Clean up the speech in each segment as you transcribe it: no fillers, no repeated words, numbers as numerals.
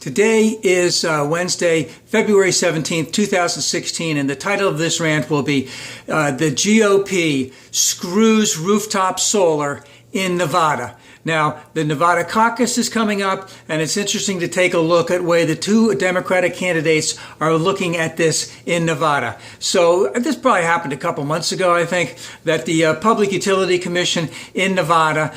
Today is Wednesday, February 17th, 2016, and the title of this rant will be The GOP Screws Rooftop Solar in Nevada. Now, the Nevada caucus is coming up, and it's interesting to take a look at where the two Democratic candidates are looking at this in Nevada. So this probably happened a couple months ago, I think, that the Public Utility Commission in Nevada,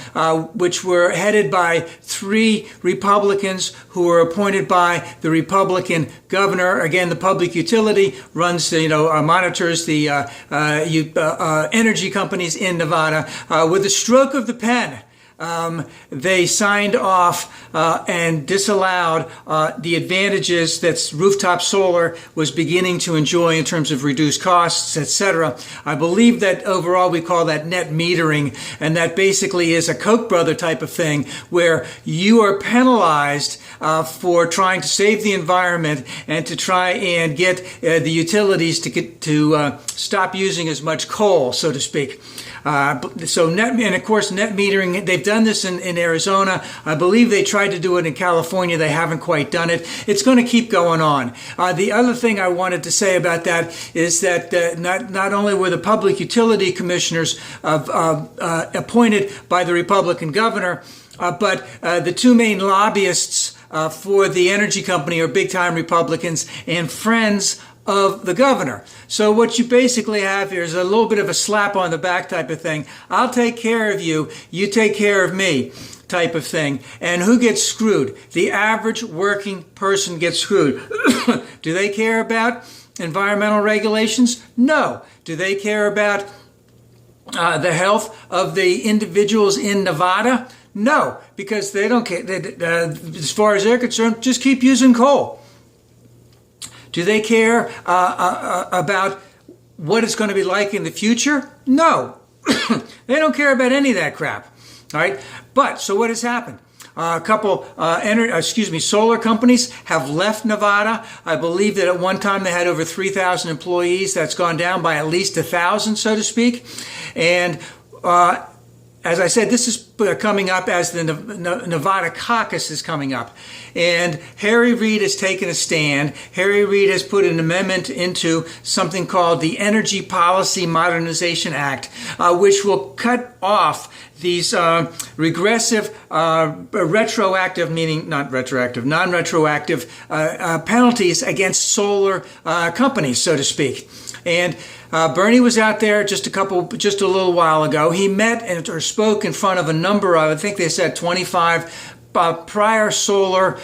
which were headed by three Republicans who were appointed by the Republican governor. Again, the Public Utility runs, monitors the energy companies in Nevada. With a stroke of the pen, they signed off and disallowed the advantages that rooftop solar was beginning to enjoy in terms of reduced costs, etc. I believe that overall we call that net metering, and that basically is a Koch brother type of thing where you are penalized for trying to save the environment and to try and get the utilities to stop using as much coal, so to speak. So net metering, they've done this in Arizona. I believe they tried to do it in California. They haven't quite done it. It's going to keep going on. The other thing I wanted to say about that is that not only were the public utility commissioners appointed by the Republican governor, but the two main lobbyists for the energy company are big-time Republicans and friends of the governor. So what you basically have here is a little bit of a slap on the back type of thing. I'll take care of you, you take care of me type of thing. And who gets screwed? The average working person gets screwed. Do they care about environmental regulations? No. Do they care about the health of the individuals in Nevada? No, because they don't care. As far as they're concerned, just keep using coal. Do they care about what it's going to be like in the future? No. They don't care about any of that crap. All right. But so what has happened? A couple solar companies have left Nevada. I believe that at one time they had over 3,000 employees. That's gone down by at least 1,000, so to speak. And as I said, this is coming up as the Nevada caucus is coming up. And Harry Reid has taken a stand. Harry Reid has put an amendment into something called the Energy Policy Modernization Act, which will cut off these regressive, retroactive, meaning not retroactive, non-retroactive penalties against solar companies, so to speak. And Bernie was out there just a little while ago. He met or spoke in front of a number of, I think they said 25 prior solar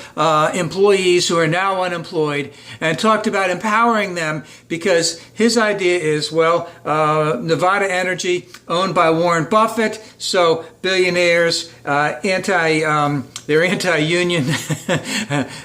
employees who are now unemployed, and talked about empowering them because his idea is, Nevada Energy owned by Warren Buffett, so billionaires, they're anti-union,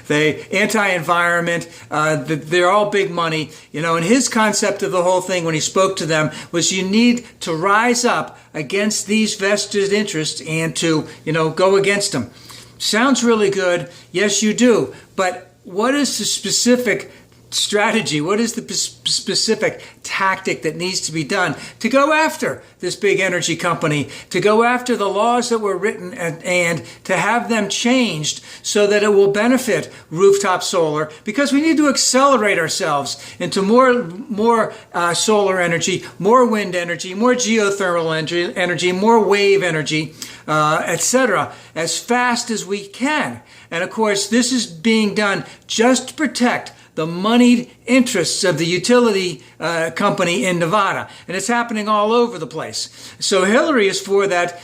they anti-environment, they're all big money, and his concept of the whole thing when he spoke to them was you need to rise up against these vested interests and to, go against them. Sounds really good. Yes, you do. But what is the specific strategy? What is the specific tactic that needs to be done to go after this big energy company, to go after the laws that were written and to have them changed so that it will benefit rooftop solar? Because we need to accelerate ourselves into more solar energy, more wind energy, more geothermal energy, more wave energy, etc., as fast as we can. And of course, this is being done just to protect the moneyed interests of the utility company in Nevada. And it's happening all over the place. So Hillary is for that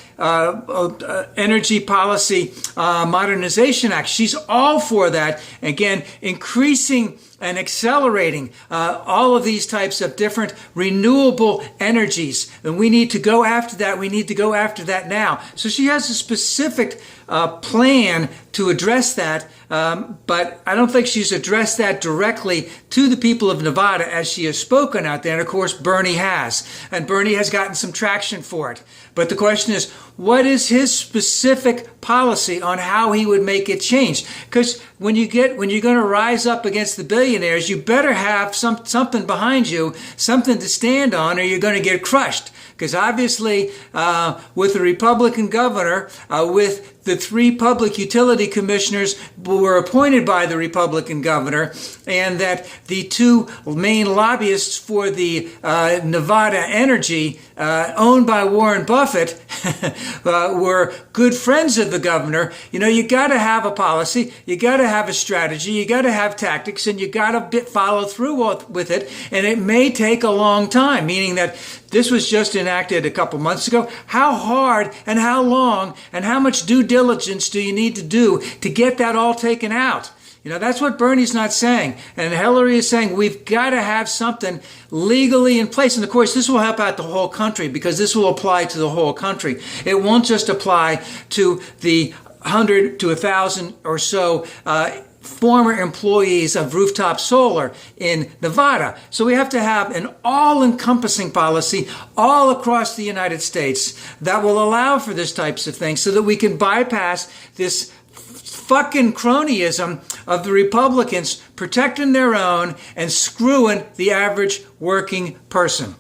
Energy Policy Modernization Act. She's all for that. Again, increasing and accelerating all of these types of different renewable energies. And we need to go after that. We need to go after that now. So she has a specific plan to address that, but I don't think she's addressed that directly to the people of Nevada as she has spoken out there. And of course, Bernie has. And Bernie has gotten some traction for it. But the question is, what is his specific policy on how he would make it change? Because when you're going to rise up against the billionaires, you better have something behind you, something to stand on, or you're going to get crushed. Because obviously, with the Republican governor, with the 3 public utility commissioners were appointed by the Republican governor, and that the 2 main lobbyists for the Nevada Energy, owned by Warren Buffett, were good friends of the governor. You know, you got to have a policy, you got to have a strategy, you got to have tactics, and you got to follow through with it. And it may take a long time, meaning that this was just enacted a couple months ago. How hard and how long and how much due diligence do you need to do to get that all taken out? You know, that's what Bernie's not saying. And Hillary is saying we've got to have something legally in place. And of course, this will help out the whole country because this will apply to the whole country. It won't just apply to the 100 to 1,000 or so former employees of rooftop solar in Nevada. So we have to have an all-encompassing policy all across the United States that will allow for this types of things so that we can bypass this fucking cronyism of the Republicans protecting their own and screwing the average working person.